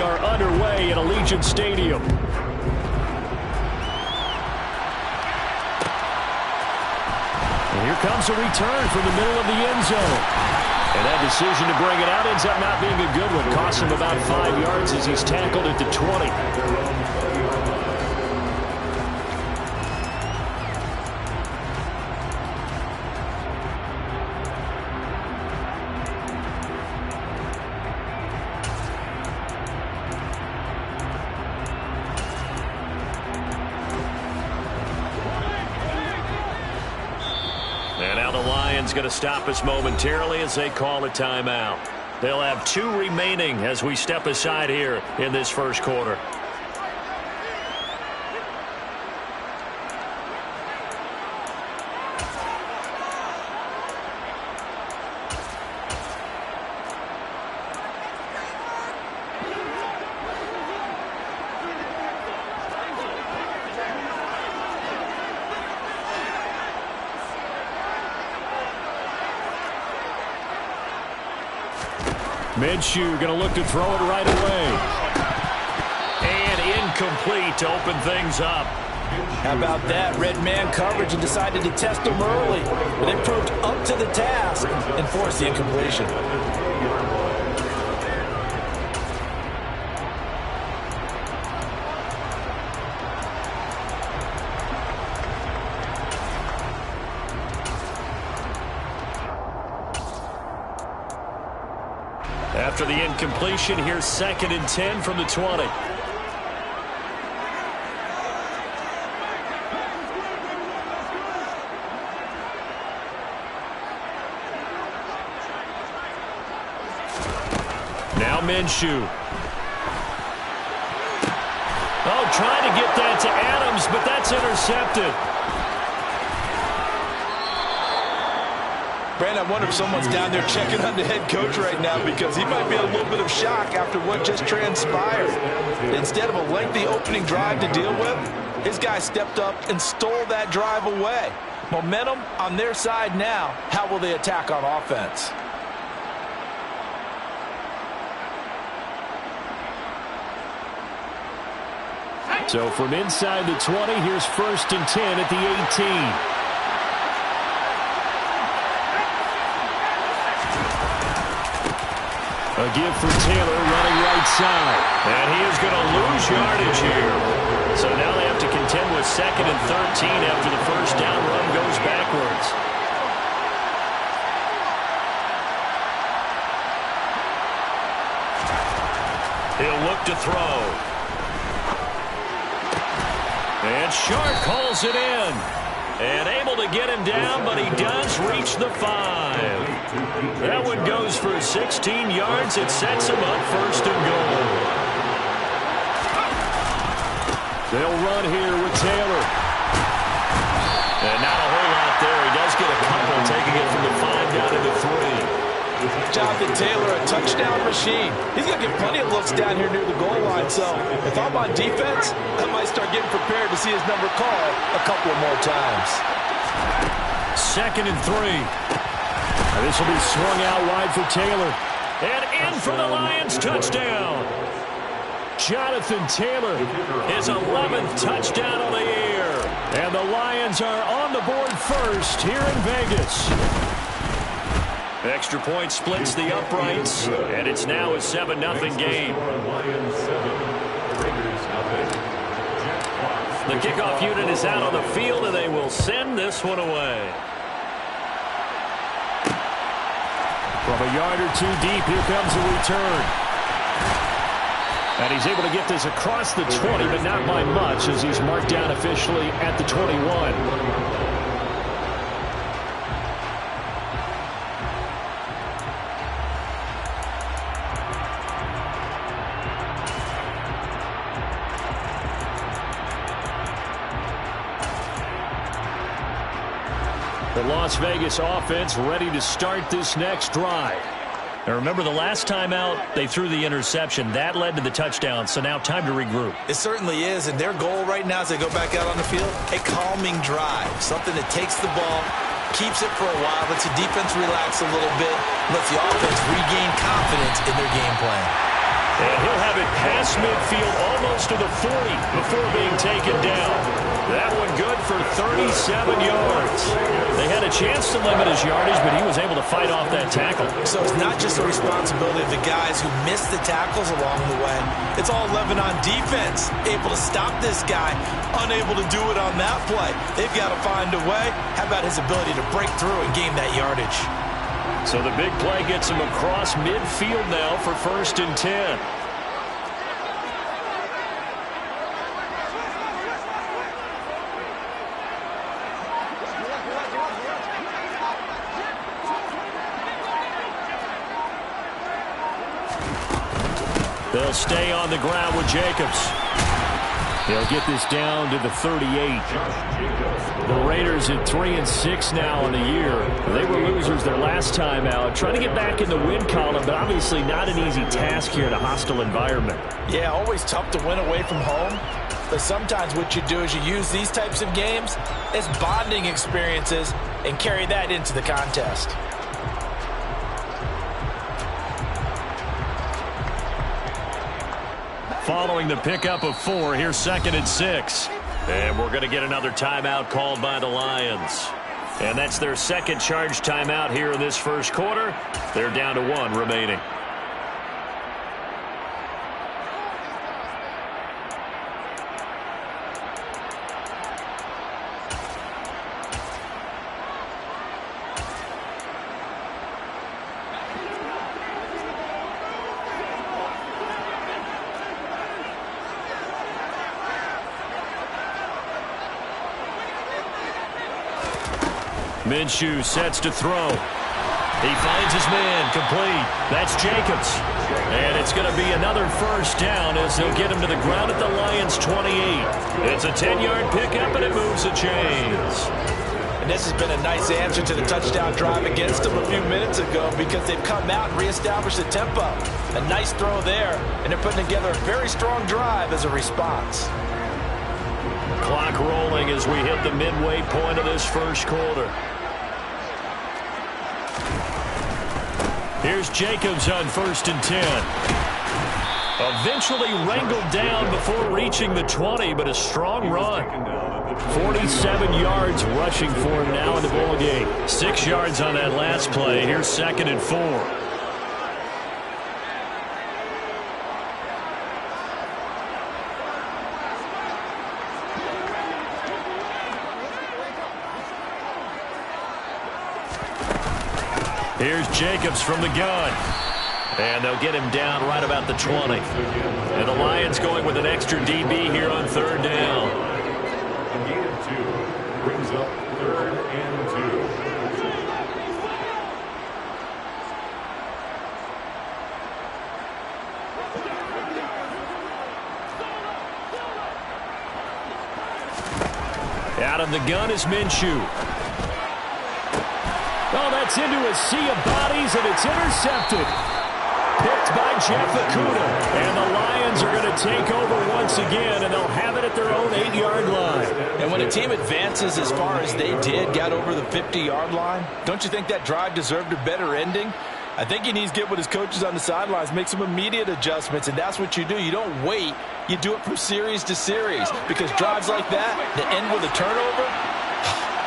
are underway at Allegiant Stadium. And here comes a return from the middle of the end zone. And that decision to bring it out ends up not being a good one. Costs him about 5 yards as he's tackled at the 20. And now the Lions going to stop us momentarily as they call a timeout. They'll have 2 remaining as we step aside here in this first quarter. Minshew going to look to throw it right away. And incomplete to open things up. How about that? Red man coverage and decided to test him early. But it proved up to the task and forced the incompletion. After the incompletion, here's 2nd and 10 from the 20. Now Minshew. Oh, trying to get that to Adams, but that's intercepted. Brandon, I wonder if someone's down there checking on the head coach right now because he might be in a little bit of shock after what just transpired. Instead of a lengthy opening drive to deal with, his guy stepped up and stole that drive away. Momentum on their side now. How will they attack on offense? So from inside the 20, here's 1st and 10 at the 18. A give for Taylor running right side. And he is going to lose yardage here. So now they have to contend with 2nd and 13 after the first down run goes backwards. He'll look to throw. And Sharp calls it in. And able to get him down, but he does reach the 5. That one goes for 16 yards. It sets him up 1st and goal. They'll run here with Taylor. And not a whole lot there. He does get a couple, taking it from the 5 down to the 3. Jonathan Taylor, a touchdown machine. He's going to get plenty of looks down here near the goal line. So if I'm on defense, I might start getting prepared to see his number called a couple of more times. 2nd and 3. This will be swung out wide for Taylor. And in for the Lions touchdown. Jonathan Taylor, his 11th touchdown of the year. And the Lions are on the board first here in Vegas. Extra point splits the uprights, and it's now a 7-0 game. The kickoff unit is out on the field, and they will send this one away. From a yard or 2 deep, here comes a return. And he's able to get this across the 20, but not by much as he's marked down officially at the 21. The Las Vegas offense ready to start this next drive. Now remember, the last time out, they threw the interception. That led to the touchdown, so now time to regroup. It certainly is, and their goal right now as they go back out on the field, a calming drive, something that takes the ball, keeps it for a while, lets the defense relax a little bit, lets the offense regain confidence in their game plan. And he'll have it past midfield almost to the 40 before being taken down. That one good for 37 yards. They had a chance to limit his yardage, but he was able to fight off that tackle. So it's not just the responsibility of the guys who missed the tackles along the way. It's all Lebanon defense, able to stop this guy, unable to do it on that play. They've got to find a way. How about his ability to break through and gain that yardage? So the big play gets him across midfield now for 1st and 10. They'll stay on the ground with Jacobs. They'll get this down to the 38. The Raiders at 3-6 now in the year. They were losers their last time out. Trying to get back in the win column, but obviously not an easy task here in a hostile environment. Yeah, always tough to win away from home. But sometimes what you do is you use these types of games as bonding experiences and carry that into the contest. Following the pickup of 4, here's 2nd and 6. And we're going to get another timeout called by the Lions. And that's their second charge timeout here in this first quarter. They're down to 1 remaining. Minshew sets to throw. He finds his man, complete. That's Jacobs. And it's going to be another first down as they'll get him to the ground at the Lions' 28. It's a 10-yard pickup, and it moves the chains. And this has been a nice answer to the touchdown drive against them a few minutes ago because they've come out and reestablished the tempo. A nice throw there, and they're putting together a very strong drive as a response. Clock rolling as we hit the midway point of this first quarter. Here's Jacobs on 1st and 10. Eventually wrangled down before reaching the 20, but a strong run. 47 yards rushing for him now in the ball game. 6 yards on that last play. Here's 2nd and 4. Here's Jacobs from the gun. And they'll get him down right about the 20. And the Lions going with an extra DB here on 3rd down. A gain of 2 brings up 3rd and 2. Out of the gun is Minshew. Oh, that's into a sea of bodies, and it's intercepted. Picked by Jeff Okudah. And the Lions are going to take over once again, and they'll have it at their own 8-yard line. And when a team advances as far as they did, got over the 50-yard line, don't you think that drive deserved a better ending? I think he needs to get with his coaches on the sidelines, make some immediate adjustments, and that's what you do. You don't wait. You do it from series to series because drives like that end with a turnover,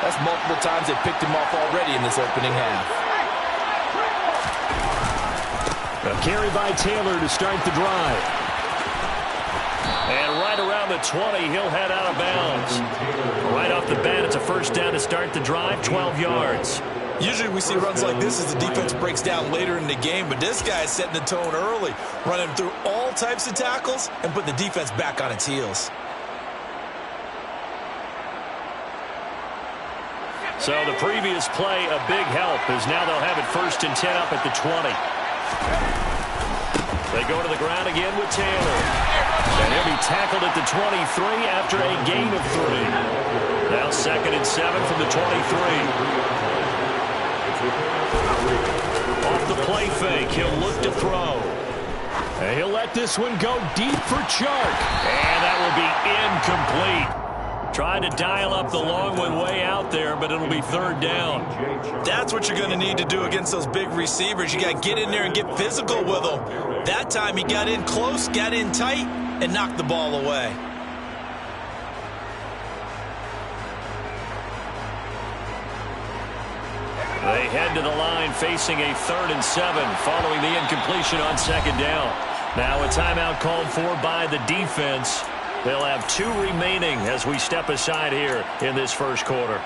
that's multiple times they picked him off already in this opening half. A carry by Taylor to start the drive. And right around the 20, he'll head out of bounds. Right off the bat, it's a first down to start the drive, 12 yards. Usually we see runs like this as the defense breaks down later in the game, but this guy is setting the tone early, running through all types of tackles and putting the defense back on its heels. So the previous play, a big help, as now they'll have it 1st and 10 up at the 20. They go to the ground again with Taylor. And he'll be tackled at the 23 after a gain of 3. Now 2nd and 7 from the 23. Off the play fake, he'll look to throw. And he'll let this one go deep for Chark. And that will be incomplete. Trying to dial up the long one way out there, but it'll be third down. That's what you're going to need to do against those big receivers. You got to get in there and get physical with them. That time he got in close, got in tight, and knocked the ball away. They head to the line facing a 3rd and 7 following the incompletion on 2nd down. Now a timeout called for by the defense. They'll have 2 remaining as we step aside here in this first quarter.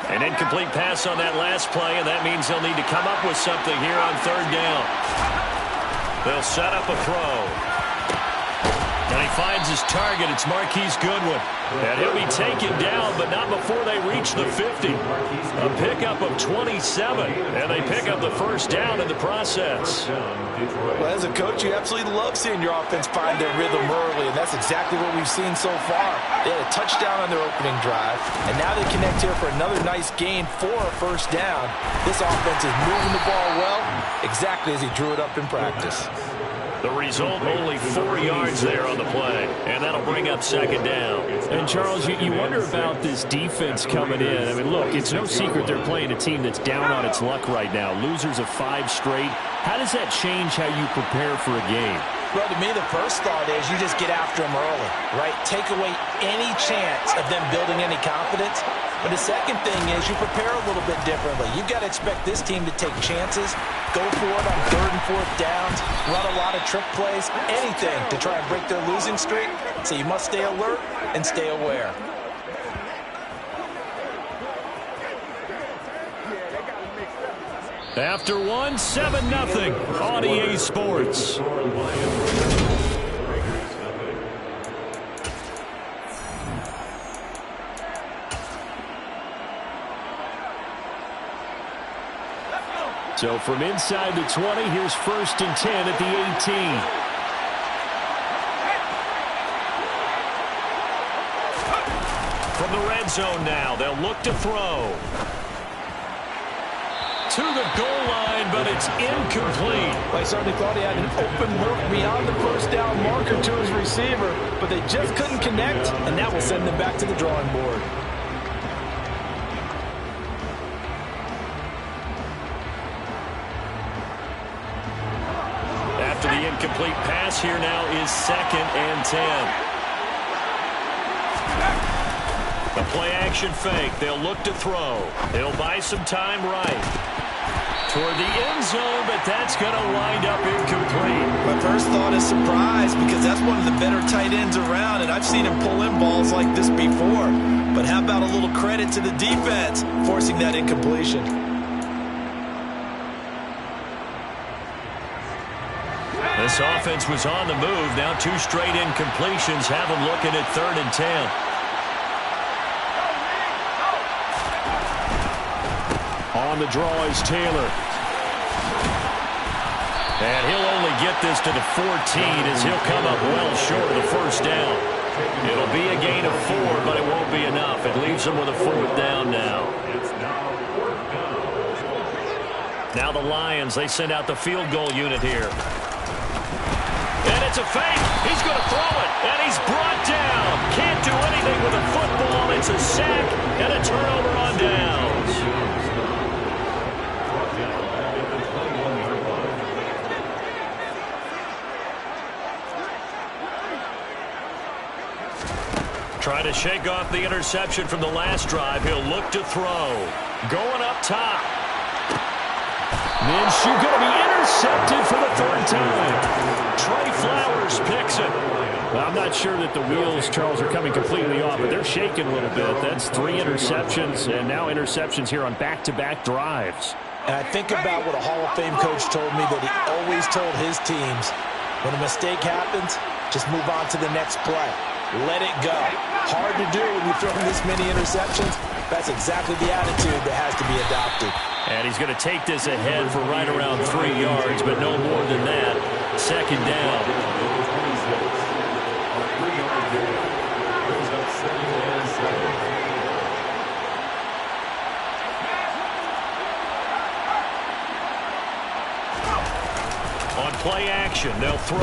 An incomplete pass on that last play, and that means they'll need to come up with something here on 3rd down. They'll set up a throw. And he finds his target. It's Marquise Goodwin. And he'll be taken down, but not before they reach the 50. A pickup of 27. And they pick up the first down in the process. Well, as a coach, you absolutely love seeing your offense find their rhythm early, and that's exactly what we've seen so far. They had a touchdown on their opening drive, and now they connect here for another nice gain for a first down. This offense is moving the ball well, exactly as he drew it up in practice. The result, only 4 yards there on the play, and that'll bring up 2nd down. And, Charles, you wonder about this defense coming in. I mean, look, it's no secret they're playing a team that's down on its luck right now. Losers of 5 straight. How does that change how you prepare for a game? Well, to me, the first thought is you just get after them early, right? Take away any chance of them building any confidence. But the second thing is you prepare a little bit differently. You've got to expect this team to take chances, go for it on 3rd and 4th downs, run a lot of trick plays, anything to try and break their losing streak. So you must stay alert and stay aware. After 1, 7-0 on EA Sports. So from inside the 20, here's 1st and 10 at the 18. From the red zone now, they'll look to throw. To the goal line, but it's incomplete. I certainly thought he had an open look beyond the first down marker to his receiver, but they just couldn't connect, and that will send them back to the drawing board. After the incomplete pass, here now is 2nd and 10. The play-action fake. They'll look to throw. They'll buy some time right. Toward the end zone, but that's going to wind up incomplete. My first thought is surprise, because that's one of the better tight ends around, and I've seen him pull in balls like this before. But how about a little credit to the defense forcing that incompletion? This offense was on the move. Now 2 straight incompletions have them looking at 3rd and 10. On the draw is Taylor. And he'll only get this to the 14 as he'll come up well short of the first down. It'll be a gain of 4, but it won't be enough. It leaves them with a 4th down now. Now the Lions, they send out the field goal unit here. And it's a fake. He's going to throw it, and he's brought down. Can't do anything with a football. It's a sack and a turnover on downs. Trying to shake off the interception from the last drive. He'll look to throw. Going up top. Minshew going to be intercepted for the 3rd time. Trey Flowers picks it. Well, I'm not sure that the wheels, Charles, are coming completely off, but they're shaking a little bit. That's 3 interceptions, and now interceptions here on back-to-back drives. And I think about what a Hall of Fame coach told me that he always told his teams, when a mistake happens, just move on to the next play. Let it go. Hard to do when you throw this many interceptions. That's exactly the attitude that has to be adopted. And he's going to take this ahead for right around 3 yards, but no more than that. 2nd down. On play action, they'll throw.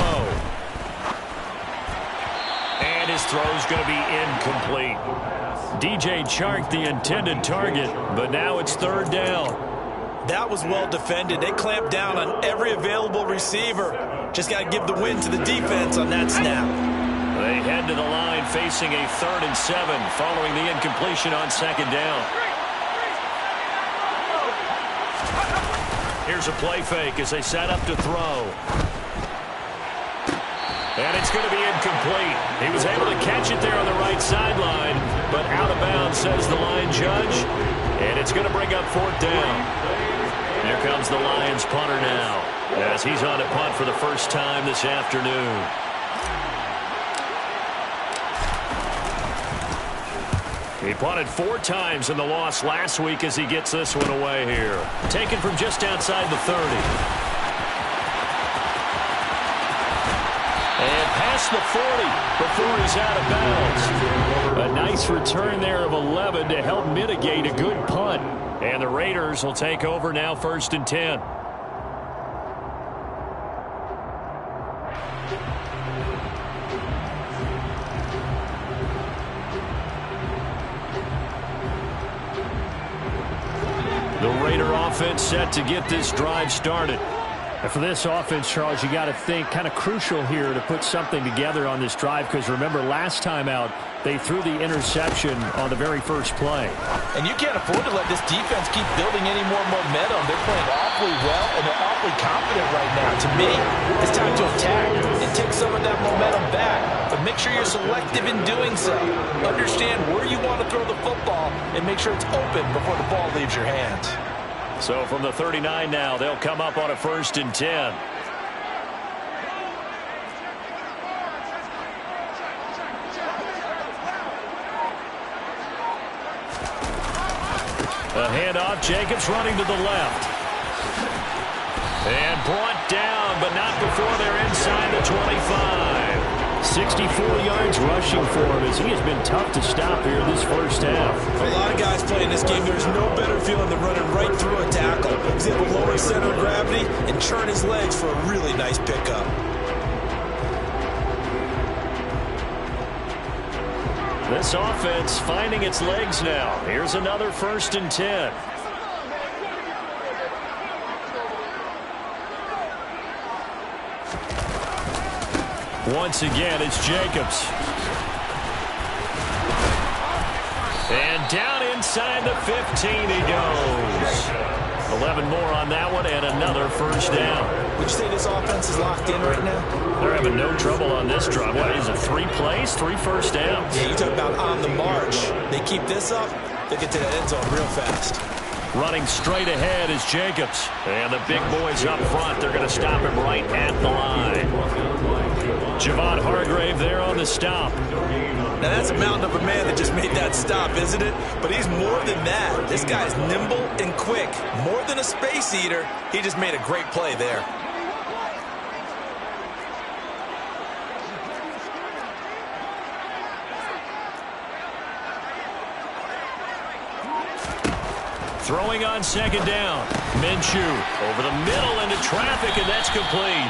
And his throw's going to be incomplete. DJ Chark, the intended target, but now it's third down. That was well defended. They clamped down on every available receiver. Just got to give the win to the defense on that snap. They head to the line facing a 3rd and 7 following the incompletion on second down. Here's a play fake as they set up to throw. And it's going to be incomplete. He was able to catch it there on the right sideline, but out of bounds, says the line judge. And it's going to bring up 4th down. Here comes the Lions punter now, as he's on to punt for the first time this afternoon. He punted 4 times in the loss last week as he gets this one away here. Taken from just outside the 30. And past the 40 before he's out of bounds. A nice return there of 11 to help mitigate a good punt. And the Raiders will take over now 1st and 10. The Raider offense set to get this drive started. And for this offense, Charles, you got to think kind of crucial here to put something together on this drive, because remember last time out they threw the interception on the very first play. And you can't afford to let this defense keep building any more momentum. They're playing awfully well, and they're awfully confident right now. To me, it's time to attack and take some of that momentum back. But make sure you're selective in doing so. Understand where you want to throw the football and make sure it's open before the ball leaves your hands. So from the 39 now, they'll come up on a 1st and 10. A handoff, Jacobs running to the left. And brought down, but not before they're inside the 25. 64 yards rushing for him, as he has been tough to stop here this first half. For a lot of guys playing this game, there's no better feeling than running right through a tackle. He's able to lower his center of gravity and churn his legs for a really nice pickup. This offense finding its legs now. Here's another 1st and 10. Once again, it's Jacobs. And down inside the 15 he goes. 11 more on that one, and another 1st down. Would you say this offense is locked in right now? They're having no trouble on this drive. What is it, 3 plays, 3 first downs? Yeah, you talk about on the march. They keep this up, they'll get to the end zone real fast. Running straight ahead is Jacobs. And the big boys up front, they're going to stop him right at the line. Javon Hargrave there on the stop. Now that's a mountain of a man that just made that stop, isn't it? But he's more than that. This guy's nimble and quick. More than a space eater, he just made a great play there. Throwing on second down. Minshew over the middle into traffic, and that's complete.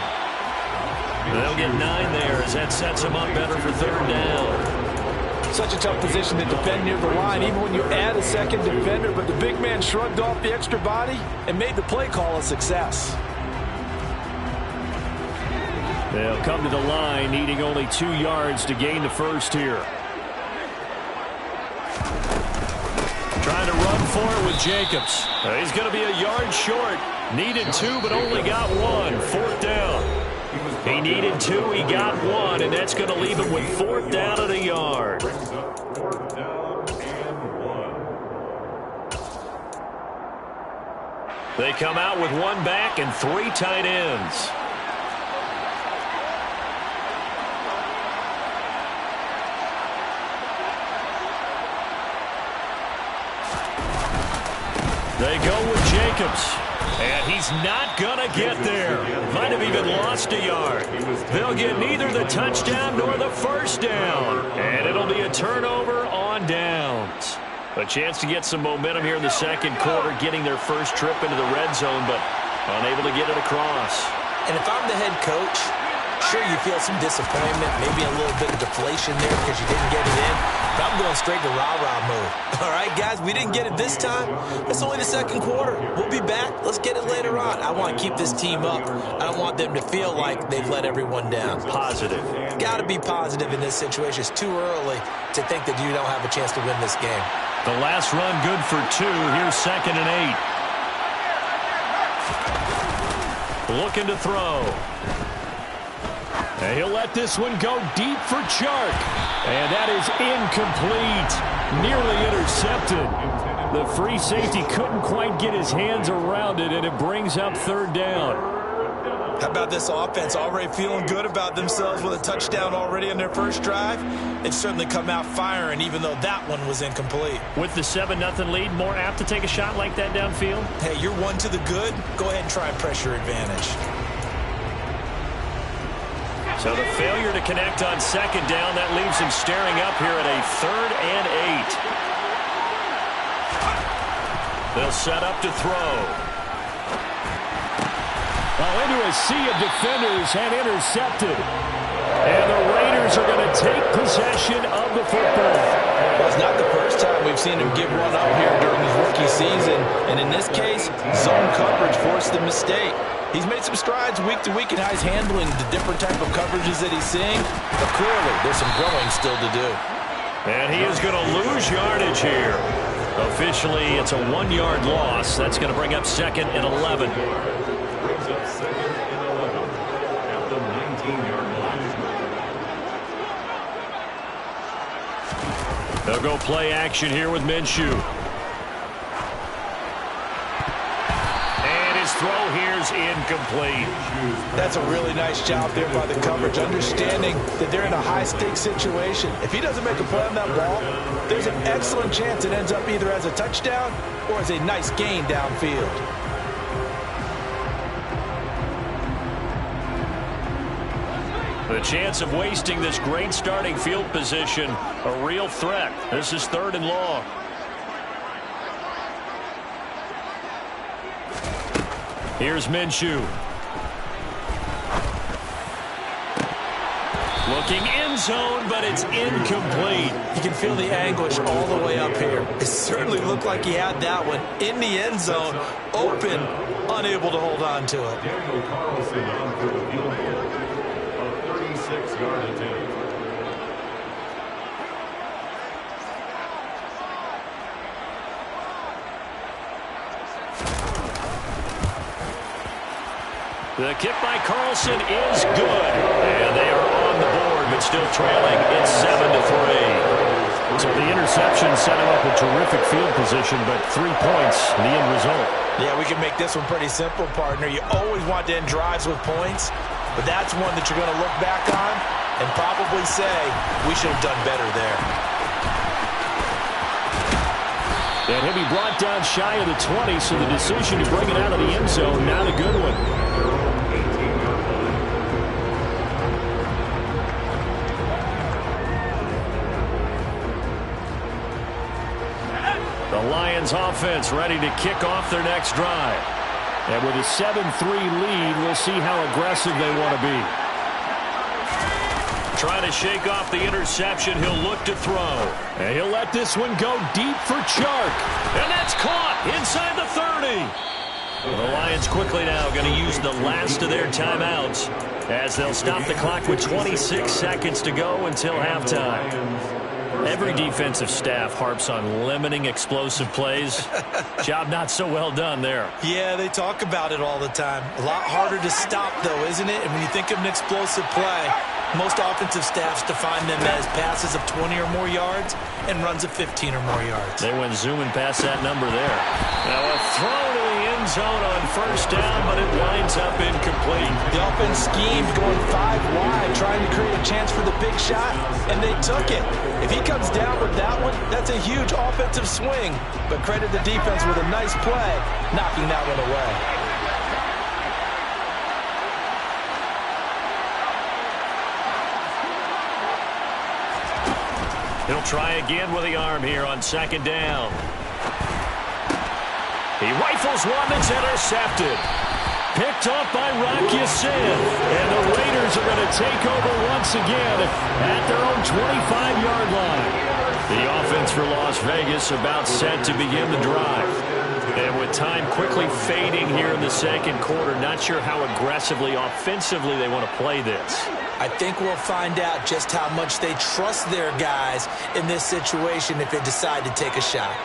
They'll get 9 there as that sets them up better for 3rd down. Such a tough position to defend near the line, even when you add a second defender, but the big man shrugged off the extra body and made the play call a success. They'll come to the line needing only 2 yards to gain the first here. Trying to run for it with Jacobs. He's going to be a yard short. Needed 2, but only got 1. 4th down. He needed 2, he got 1, and that's going to leave him with 4th down and a yard. They come out with 1 back and 3 tight ends. They go with Jacobs. And he's not going to get there. Might have even lost a yard. They'll get neither the touchdown nor the first down. And it'll be a turnover on downs. A chance to get some momentum here in the second quarter, getting their first trip into the red zone, but unable to get it across. And if I'm the head coach, sure, you feel some disappointment, maybe a little bit of deflation there because you didn't get it in. But I'm going straight to rah-rah mode. All right, guys, we didn't get it this time. It's only the second quarter. We'll be back. Let's get it later on. I want to keep this team up. I don't want them to feel like they've let everyone down. Positive. Got to be positive in this situation. It's too early to think that you don't have a chance to win this game. The last run good for 2. Here's 2nd and 8. Looking to throw. And he'll let this one go deep for Chark. And that is incomplete. Nearly intercepted. The free safety couldn't quite get his hands around it, and it brings up 3rd down. How about this offense already feeling good about themselves with a touchdown already on their first drive? They've certainly come out firing, even though that one was incomplete. With the 7-0 lead, more apt to take a shot like that downfield? Hey, you're one to the good. Go ahead and try and press your advantage. So the failure to connect on 2nd down, that leaves him staring up here at a 3rd and 8. They'll set up to throw. Well, into a sea of defenders and intercepted. And the Raiders are going to take possession of the football. Well, it's not the first time we've seen him give one up here during his rookie season. And in this case, zone coverage forced the mistake. He's made some strides week to week in how he's handling the different type of coverages that he's seeing. But clearly, there's some growing still to do. And he is going to lose yardage here. Officially, it's a 1-yard loss. That's going to bring up 2nd and 11. Brings up 2nd and 11 at the 19-yard line. They'll go play action here with Minshew. Throw here's incomplete. That's a really nice job there by the coverage, understanding that they're in a high-stakes situation. If he doesn't make a play on that ball, there's an excellent chance it ends up either as a touchdown or as a nice gain downfield. The chance of wasting this great starting field position, a real threat. This is 3rd and long. Here's Minshew. Looking end zone, but it's incomplete. You can feel the anguish all the way up here. It certainly looked like he had that one in the end zone, open, unable to hold on to it. Daniel Carlson on for the field goal. A 36-yard attempt. The kick by Carlson is good. And they are on the board, but still trailing. It's 7-3. So the interception set him up a terrific field position, but 3 points, the end result. Yeah, we can make this one pretty simple, partner. You always want to end drives with points, but that's one that you're going to look back on and probably say, we should have done better there. And he'll be brought down shy of the 20, so the decision to bring it out of the end zone, not a good one. The Lions offense ready to kick off their next drive. And with a 7-3 lead, we'll see how aggressive they want to be. Trying to shake off the interception. He'll look to throw. And he'll let this one go deep for Chark. And that's caught inside the 30. The Lions quickly now going to use the last of their timeouts as they'll stop the clock with 26 seconds to go until halftime. Every defensive staff harps on limiting explosive plays. Job not so well done there. Yeah, they talk about it all the time. A lot harder to stop, though, isn't it? And when you think of an explosive play, most offensive staffs define them as passes of 20 or more yards and runs of 15 or more yards. They went zooming past that number there. Now a throw to the end zone on 1st down, but it winds up incomplete. The offense schemed going 5 wide, trying to create a chance for the big shot, and they took it. If he comes down with that one, that's a huge offensive swing. But credit the defense with a nice play, knocking that one away. He'll try again with the arm here on 2nd down. He rifles one that's intercepted. picked off by Rock Ya-Sin. And the Raiders are going to take over once again at their own 25-yard line. The offense for Las Vegas about set to begin the drive. And with time quickly fading here in the second quarter, not sure how aggressively, offensively they want to play this. I think we'll find out just how much they trust their guys in this situation if they decide to take a shot.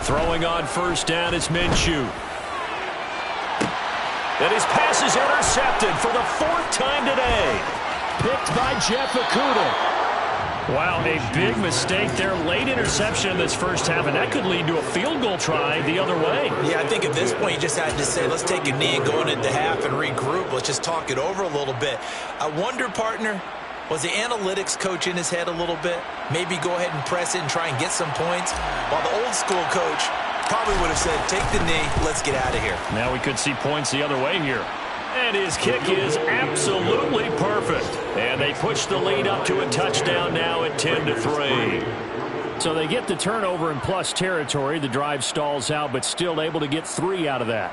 Throwing on first down is Minshew. And his pass is intercepted for the fourth time today. Picked by Jeff Okudah. Wow, a big mistake there. Late interception in this first half, and that could lead to a field goal try the other way. Yeah, I think at this point you just had to say, let's take a knee and go into half and regroup. Let's just talk it over a little bit. I wonder, partner, was the analytics coach in his head a little bit? Maybe go ahead and press it and try and get some points? While the old school coach probably would have said, take the knee, let's get out of here. Now we could see points the other way here. And his kick is absolutely perfect. And they push the lead up to a touchdown now at 10-3. So they get the turnover in plus territory. The drive stalls out, but still able to get 3 out of that.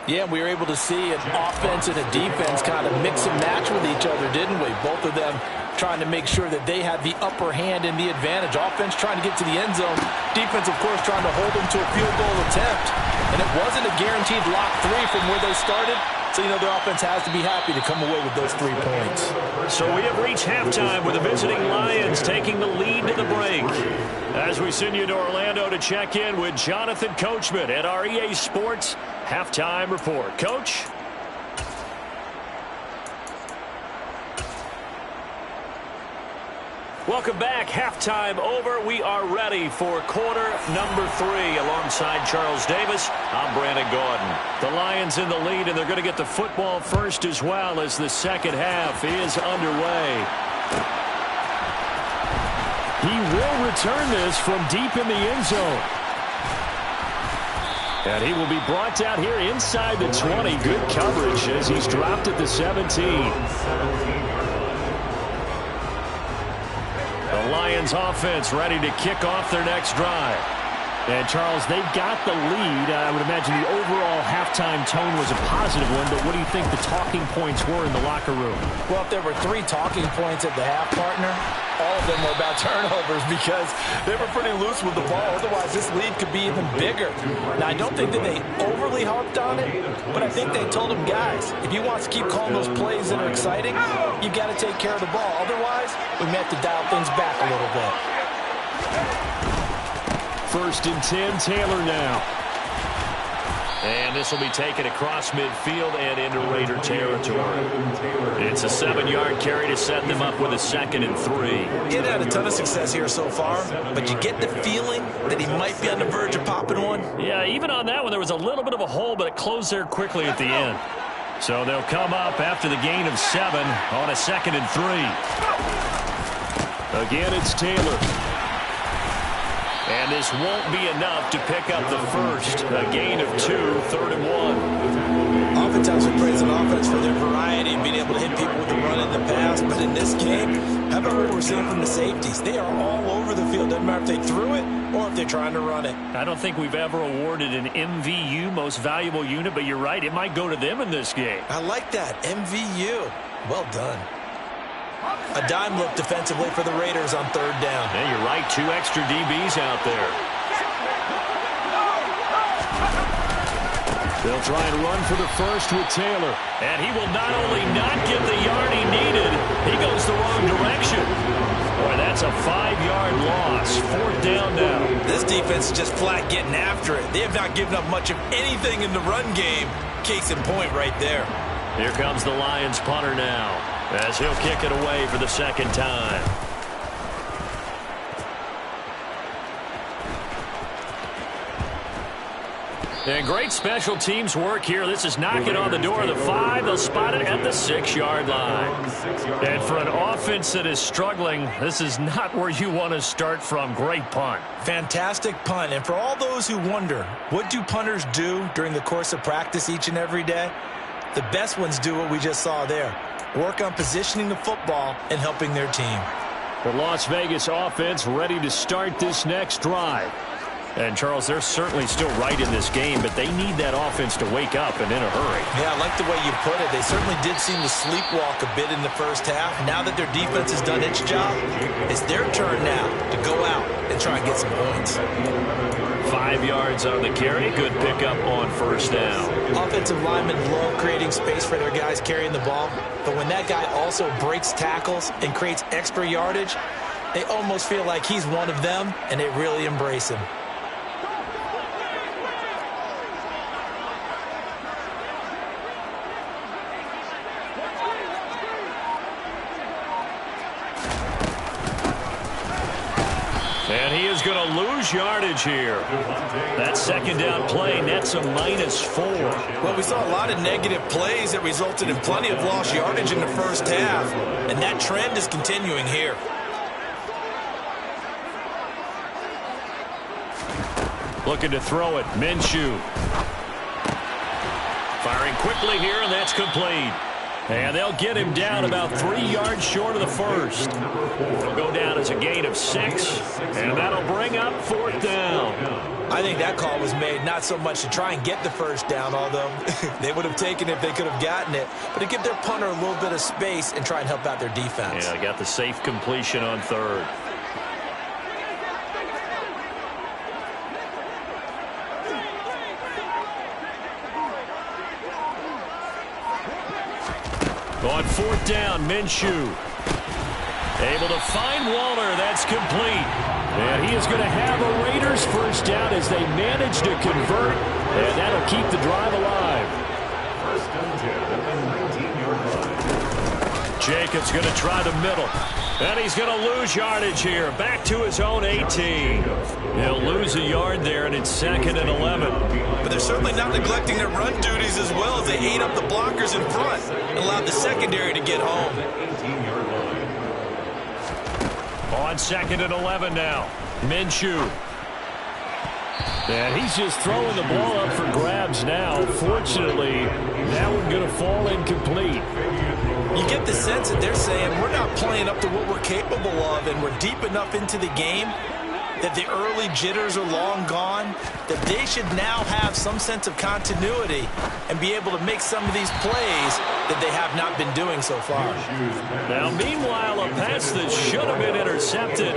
Yeah, we were able to see an offense and a defense kind of mix and match with each other, didn't we? Both of them trying to make sure that they had the upper hand and the advantage. Offense trying to get to the end zone. Defense, of course, trying to hold them to a field goal attempt. And it wasn't a guaranteed lock 3 from where they started. So, you know, their offense has to be happy to come away with those 3 points. So we have reached halftime with the visiting Lions taking the lead to the break. As we send you to Orlando to check in with Jonathan Coachman at our EA Sports Halftime Report. Coach? Welcome back. Halftime over. We are ready for quarter number 3. Alongside Charles Davis, I'm Brandon Gordon. The Lions in the lead, and they're going to get the football first as well as the second half is underway. He will return this from deep in the end zone. And he will be brought down here inside the 20. Good coverage as he's dropped at the 17. The Lions offense ready to kick off their next drive. And, Charles, they've got the lead. I would imagine the overall halftime tone was a positive one, but what do you think the talking points were in the locker room? Well, if there were 3 talking points at the half, partner, all of them were about turnovers because they were pretty loose with the ball. Otherwise, this lead could be even bigger. Now, I don't think that they overly harped on it, but I think they told them, guys, if you want to keep calling those plays that are exciting, you got to take care of the ball. Otherwise, we may have to dial things back a little bit. First and 10, Taylor now. And this will be taken across midfield and into Raider territory. It's a 7-yard carry to set them up with a 2nd and 3. He had a ton of success here so far, but you get the feeling that he might be on the verge of popping one. Yeah, even on that one, there was a little bit of a hole, but it closed there quickly at the end. So they'll come up after the gain of 7 on a 2nd and 3. Again, it's Taylor. And this won't be enough to pick up the first. A gain of 2, 3rd and 1. Oftentimes we praise an offense for their variety and being able to hit people with the run in the pass. But in this game, how about what we're seeing from the safeties? They are all over the field. Doesn't matter if they threw it or if they're trying to run it. I don't think we've ever awarded an MVU, most valuable unit, but you're right. It might go to them in this game. I like that. MVU. Well done. A dime look defensively for the Raiders on 3rd down. Yeah, you're right. 2 extra DBs out there. They'll try and run for the first with Taylor. And he will not only not get the yard he needed, he goes the wrong direction. Boy, that's a 5-yard loss. 4th down now. This defense is just flat getting after it. They have not given up much of anything in the run game. Case in point right there. Here comes the Lions punter now, as he'll kick it away for the 2nd time. And great special teams work here. This is knocking on the door of the 5. They'll spot it at the 6-yard line. And for an offense that is struggling, this is not where you want to start from. Great punt. Fantastic punt. And for all those who wonder, what do punters do during the course of practice each and every day? The best ones do what we just saw there. Work on positioning the football and helping their team. The Las Vegas offense ready to start this next drive. And, Charles, they're certainly still right in this game, but they need that offense to wake up and in a hurry. Yeah, I like the way you put it. They certainly did seem to sleepwalk a bit in the first half. Now that their defense has done its job, it's their turn now to go out and try and get some points. 5 yards on the carry. Good pickup on first down. Offensive linemen love creating space for their guys carrying the ball, but when that guy also breaks tackles and creates extra yardage, they almost feel like he's one of them, and they really embrace him. And he is going to lose yardage here. That second down play nets a -4. Well, we saw a lot of negative plays that resulted in plenty of lost yardage in the first half, and that trend is continuing here. Looking to throw it. Minshew. Firing quickly here, and that's complete. And they'll get him down about 3 yards short of the first. It'll go down as a gain of 6, and that'll bring up 4th down. I think that call was made not so much to try and get the first down, although they would have taken it if they could have gotten it, but to give their punter a little bit of space and try and help out their defense. Yeah, got the safe completion on 3rd. On 4th down, Minshew. Able to find Waller. That's complete. And he is going to have a Raiders first down as they manage to convert, and that'll keep the drive alive. First and 10 at the 19-yard line. Jacobs going to try the middle. And he's going to lose yardage here. Back to his own 18. He'll lose a yard there, and it's 2nd and 11. But they're certainly not neglecting their run duties as well as they ate up the blockers in front and allowed the secondary to get home. 18-yard line. On 2nd and 11 now. Minshew. And he's just throwing the ball up for grabs now. Fortunately, that one going to fall incomplete. You get the sense that they're saying we're not playing up to what we're capable of, and we're deep enough into the game that the early jitters are long gone, that they should now have some sense of continuity and be able to make some of these plays that they have not been doing so far. Now, meanwhile, a pass that should have been intercepted,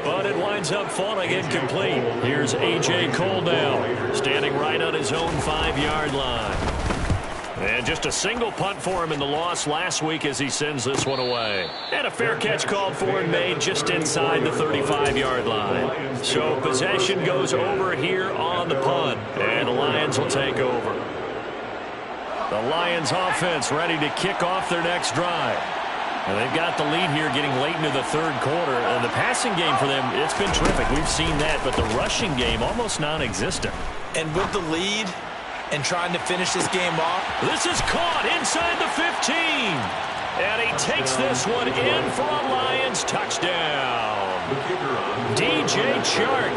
but it winds up falling incomplete. Here's A.J. Cole now, standing right on his own 5-yard line. And just a single punt for him in the loss last week as he sends this one away. And a fair catch called for and made just inside the 35-yard line. So possession goes over here on the punt, and the Lions will take over. The Lions offense ready to kick off their next drive. And they've got the lead here getting late into the 3rd quarter. And the passing game for them, it's been terrific. We've seen that, but the rushing game almost non-existent. And with the lead and trying to finish this game off. This is caught inside the 15. And he takes this one in for a Lions touchdown. DJ Chark,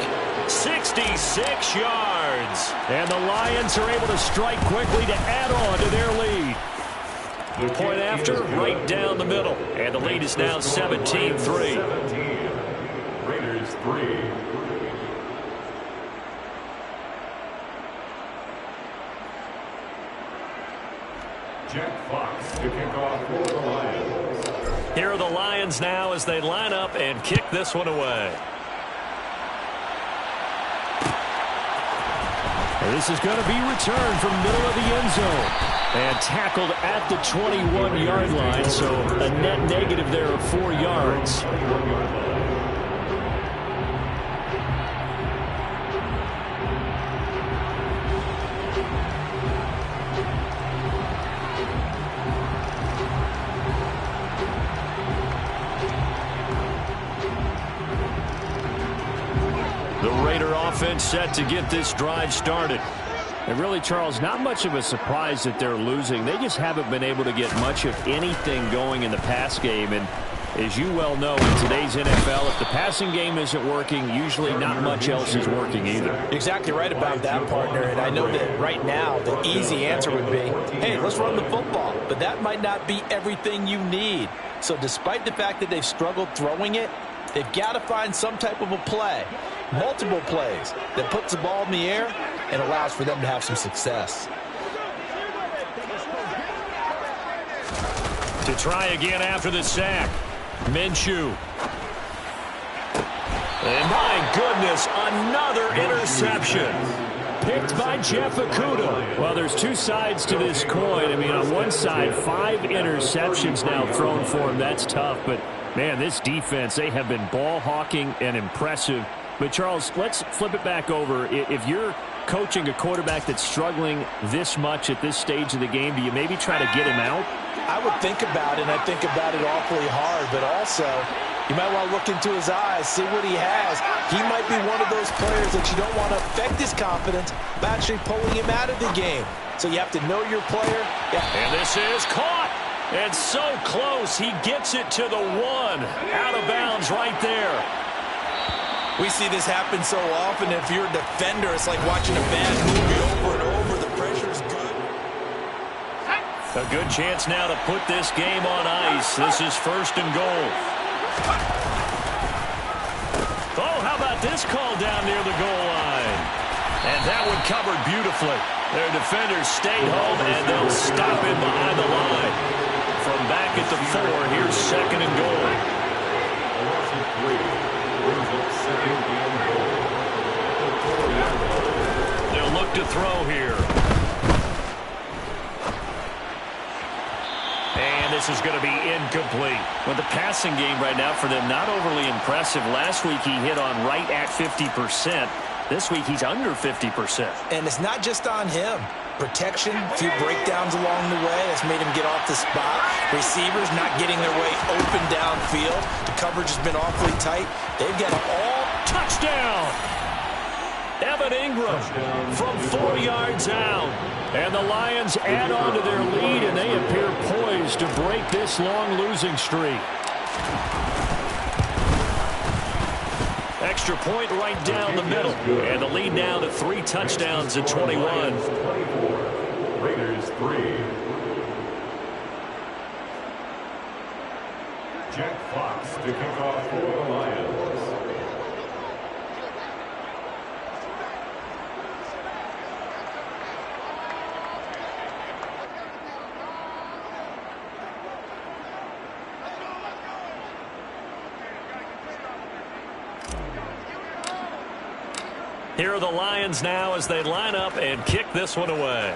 66 yards. And the Lions are able to strike quickly to add on to their lead. Point after, right down the middle. And the lead is now 17-3. 17. Raiders 3. Jack Fox to kick off for the Lions. Here are the Lions now as they line up and kick this one away. This is going to be returned from middle of the end zone. And tackled at the 21-yard line, so a net negative there of 4 yards. The Raider offense set to get this drive started. And really, Charles, not much of a surprise that they're losing. They just haven't been able to get much of anything going in the pass game. And as you well know, in today's NFL, if the passing game isn't working, usually not much else is working either. Exactly right about that, partner. And I know that right now the easy answer would be, hey, let's run the football. But that might not be everything you need. So despite the fact that they've struggled throwing it, they've got to find some type of a play, multiple plays, that puts the ball in the air and allows for them to have some success. To try again after the sack, Minshew. And my goodness, another interception. Picked by Jeff Okudah. Well, there's two sides to this coin. I mean, on one side, 5 interceptions now thrown for him. That's tough. But, man, this defense, they have been ball hawking and impressive. But, Charles, let's flip it back over. If you're coaching a quarterback that's struggling this much at this stage of the game, do you maybe try to get him out? I would think about it, and I think about it awfully hard. But also, you might want to look into his eyes, see what he has. He might be one of those players that you don't want to affect his confidence by actually pulling him out of the game. So you have to know your player. And this is caught. And so close. He gets it to the 1. Out of bounds right there. We see this happen so often. If you're a defender, it's like watching a bad movie over and over. The pressure's good. A good chance now to put this game on ice. This is 1st and goal. Oh, how about this call down near the goal line? And that one covered beautifully. Their defenders stayed home, and they'll stop him behind the line. From back at the 4, here's 2nd and goal. They'll look to throw here. And this is going to be incomplete. Well, the passing game right now for them, not overly impressive. Last week he hit on right at 50%. This week he's under 50%. And it's not just on him. Protection, a few breakdowns along the way. That's made him get off the spot. Receivers not getting their way open downfield. The coverage has been awfully tight. They've got an touchdown. Evan Ingram from 4 yards out. And the Lions add on to their lead, and they appear poised to break this long losing streak. Extra point right down the middle. And the lead now to 3 touchdowns at 21. Raiders 3. Jack Fox to kick off for the Lions. Here are the Lions now as they line up and kick this one away.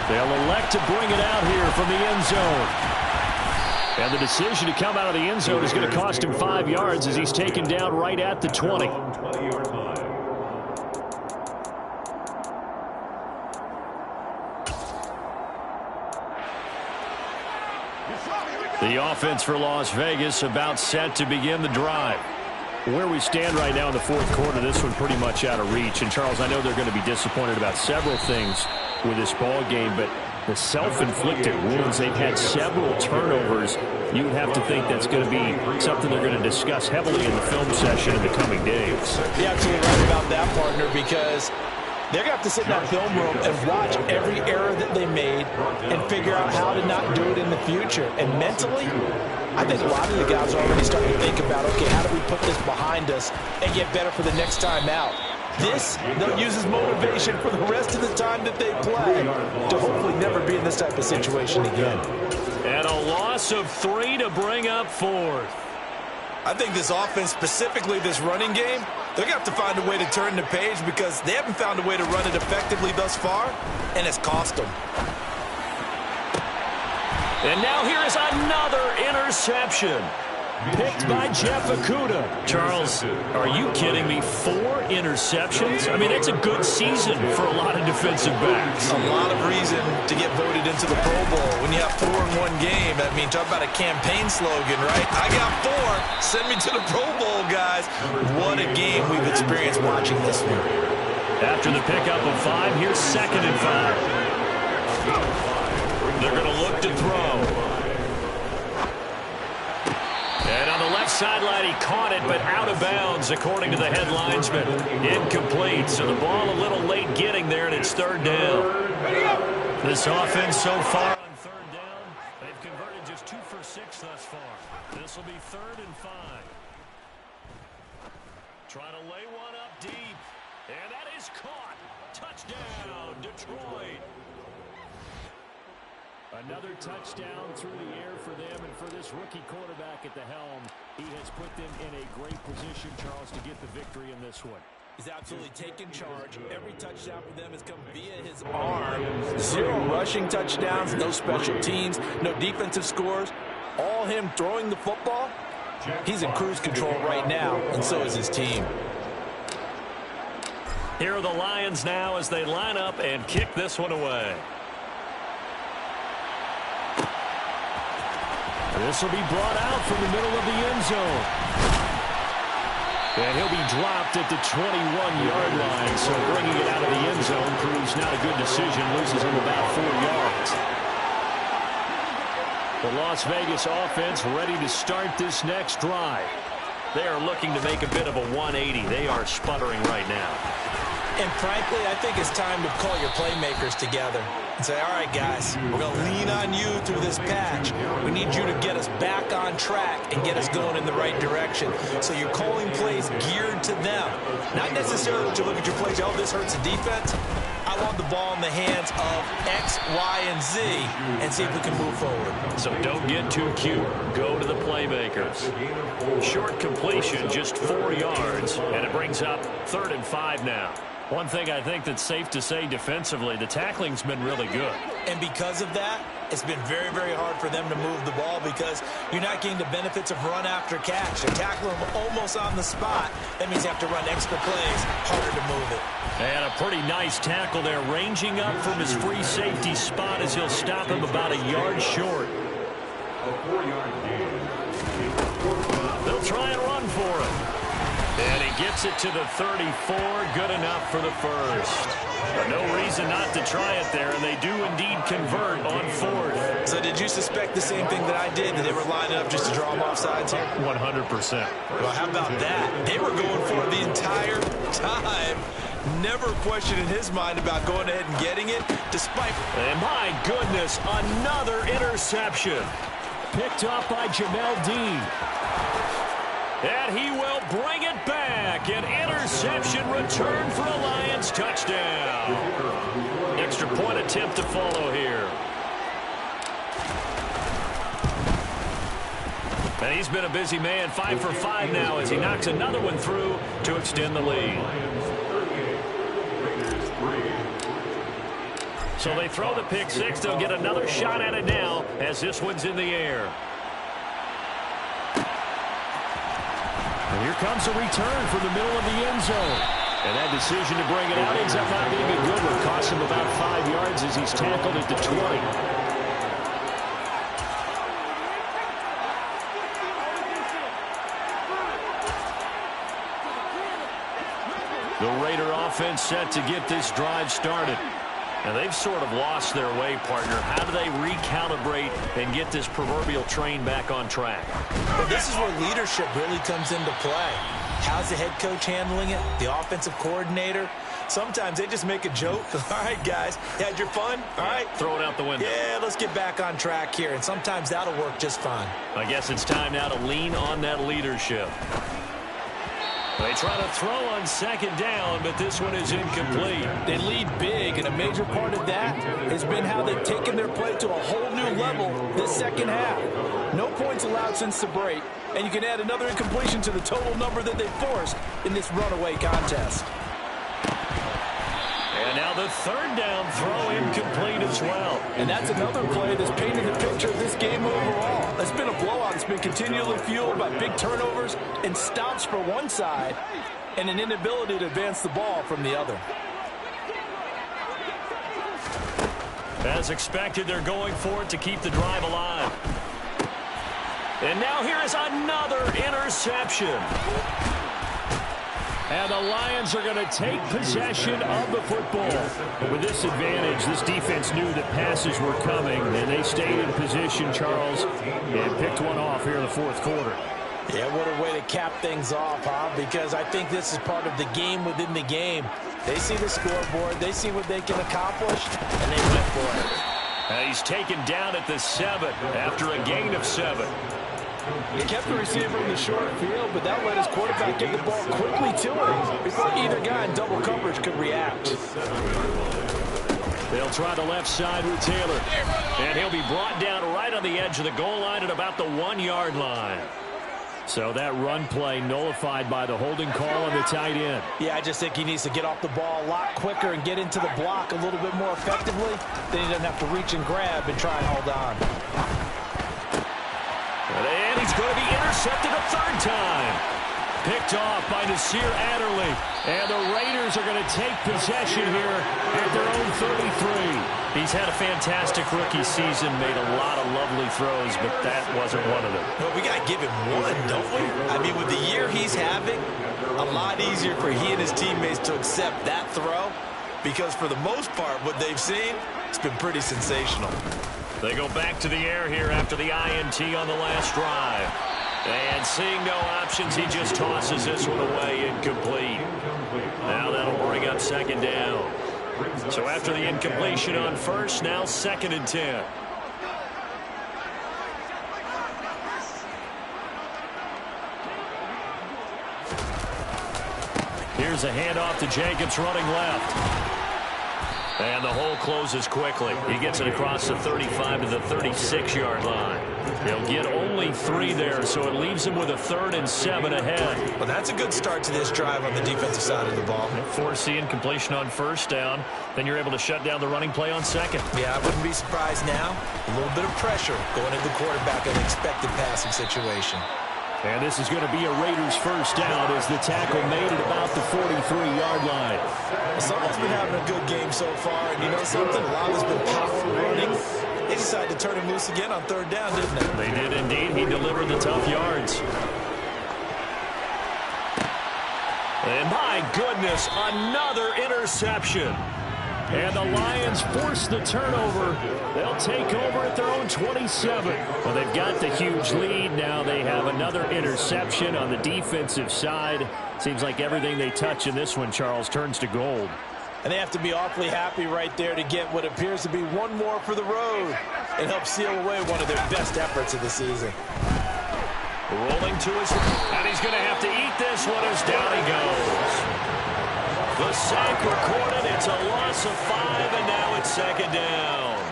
They'll elect to bring it out here from the end zone. And the decision to come out of the end zone is going to cost him 5 yards as he's taken down right at the 20. The offense for Las Vegas about set to begin the drive. Where we stand right now in the 4th quarter, this one pretty much out of reach. And, Charles, I know they're going to be disappointed about several things with this ball game, but the self-inflicted wounds, they've had several turnovers. You would have to think that's going to be something they're going to discuss heavily in the film session in the coming days. You're absolutely right about that, partner, because they're going to have to sit in that film room and watch every error that they made and figure out how to not do it in the future. And mentally, I think a lot of the guys are already starting to think about, okay, how do we put this behind us and get better for the next time out? This, they'll use as motivation for the rest of the time that they play to hopefully never be in this type of situation again. And a loss of 3 to bring up 4th. I think this offense, specifically this running game, they're going to have to find a way to turn the page because they haven't found a way to run it effectively thus far, and it's cost them. And now here is another interception. picked by Jeff Okudah. Charles, are you kidding me? 4 interceptions? I mean, that's a good season for a lot of defensive backs. A lot of reason to get voted into the Pro Bowl. When you have 4 in one game, I mean, talk about a campaign slogan, right? I got 4. Send me to the Pro Bowl, guys. What a game we've experienced watching this one. After the pickup of 5, here's 2nd and 5. They're going to look to throw. And on the left sideline, he caught it, but out of bounds, according to the head linesman. Incomplete, so the ball a little late getting there, and it's 3rd down. This offense so far on 3rd down, they've converted just 2 for 6 thus far. This will be 3rd and 5. Trying to lay one up deep, and that is caught. Touchdown, Detroit. Another touchdown through the air for them, and for this rookie quarterback at the helm, he has put them in a great position, Charles, to get the victory in this one. He's absolutely taken charge. Every touchdown for them has come via his arm. 0 rushing touchdowns, no special teams, no defensive scores. All him throwing the football. He's in cruise control right now, and so is his team. Here are the Lions now as they line up and kick this one away. This will be brought out from the middle of the end zone. And he'll be dropped at the 21-yard line, so bringing it out of the end zone proves not a good decision, loses him about 4 yards. The Las Vegas offense ready to start this next drive. They are looking to make a bit of a 180. They are sputtering right now. And frankly, I think it's time to call your playmakers together and say, all right, guys, we're going to lean on you through this patch. We need you to get us back on track and get us going in the right direction. So you're calling plays geared to them. Not necessarily to look at your plays, oh, this hurts the defense. I want the ball in the hands of X, Y, and Z and see if we can move forward. So don't get too cute. Go to the playmakers. Short completion, just 4 yards, and it brings up 3rd and 5 now. One thing I think that's safe to say defensively, the tackling's been really good. And because of that, it's been very, very hard for them to move the ball because you're not getting the benefits of run after catch. They tackle them almost on the spot. That means you have to run extra plays, harder to move it. And a pretty nice tackle there, ranging up from his free safety spot as he'll stop him about a yard short. They'll try and run for it. And he gets it to the 34, good enough for the first. But no reason not to try it there, and they do indeed convert on 4th. So did you suspect the same thing that I did, that they were lining up just to draw them off sides here? 100%. Well, how about that? They were going for it the entire time. Never a question in his mind about going ahead and getting it, despite... And my goodness, another interception. Picked up by Jamel Dean. And he will bring it back. An interception return for a Lions touchdown. Extra point attempt to follow here. And he's been a busy man, 5 for 5 now as he knocks another one through to extend the lead. So they throw the pick 6. They'll get another shot at it now as this one's in the air. And here comes a return from the middle of the end zone. And that decision to bring it out ends up not being a good one. Costs him about 5 yards as he's tackled at the 20. The Raider offense set to get this drive started. And they've sort of lost their way, partner. How do they recalibrate and get this proverbial train back on track? Well, this is where leadership really comes into play. How's the head coach handling it? The offensive coordinator? Sometimes they just make a joke. All right, guys, you had your fun? All right. Throw it out the window. Yeah, let's get back on track here. And sometimes that'll work just fine. I guess it's time now to lean on that leadership. They try to throw on 2nd down, but this one is incomplete. They lead big, and a major part of that has been how they've taken their play to a whole new level this second half. No points allowed since the break, and you can add another incompletion to the total number that they forced in this runaway contest. And now the 3rd down throw incomplete as well. And that's another play that's painted the picture of this game overall. It's been a blowout. It's been continually fueled by big turnovers and stops for one side and an inability to advance the ball from the other. As expected, they're going for it to keep the drive alive. And now here is another interception. And the Lions are going to take possession of the football. But with this advantage, this defense knew that passes were coming, and they stayed in position, Charles, and picked one off here in the fourth quarter. Yeah, what a way to cap things off, huh? Because I think this is part of the game within the game. They see the scoreboard, they see what they can accomplish, and they went for it. He's taken down at the 7 after a gain of 7. He kept the receiver in the short field, but that let his quarterback get the ball quickly to him before either guy in double coverage could react. They'll try the left side with Taylor. And he'll be brought down right on the edge of the goal line at about the 1-yard line. So that run play nullified by the holding call on the tight end. Yeah, I just think he needs to get off the ball a lot quicker and get into the block a little bit more effectively. Then he doesn't have to reach and grab and try and hold on. And he's going to be intercepted a third time. Picked off by Nasir Adderley. And the Raiders are going to take possession here at their own 33. He's had a fantastic rookie season, made a lot of lovely throws, but that wasn't one of them. Well, we got to give him one, don't we? I mean, with the year he's having, a lot easier for he and his teammates to accept that throw, because for the most part, what they've seen, it's been pretty sensational. They go back to the air here after the INT on the last drive. And seeing no options, he just tosses this one away, incomplete. Now that'll bring up second down. So after the incompletion on first, now 2nd and 10. Here's a handoff to Jacobs running left. And the hole closes quickly. He gets it across the 35 to the 36-yard line. He'll get only 3 there, so it leaves him with a 3rd and 7 ahead. Well, that's a good start to this drive on the defensive side of the ball. Force the incompletion on first down. Then you're able to shut down the running play on second. Yeah, I wouldn't be surprised now. A little bit of pressure going into the quarterback in an expected passing situation. And this is going to be a Raiders first down as the tackle made at about the 43-yard line. Someone's been having a good game so far, and you know something? A lot has been power running. They decided to turn him loose again on 3rd down, didn't they? They did indeed. He delivered the tough yards. And my goodness, another interception. And the Lions force the turnover. They'll take over at their own 27. Well, they've got the huge lead. Now they have another interception on the defensive side. Seems like everything they touch in this one, Charles, turns to gold. And they have to be awfully happy right there to get what appears to be one more for the road and help seal away one of their best efforts of the season. Rolling to his, and he's going to have to eat this one as down he goes. The sack recorded. It's a loss of 5, and now it's 2nd down.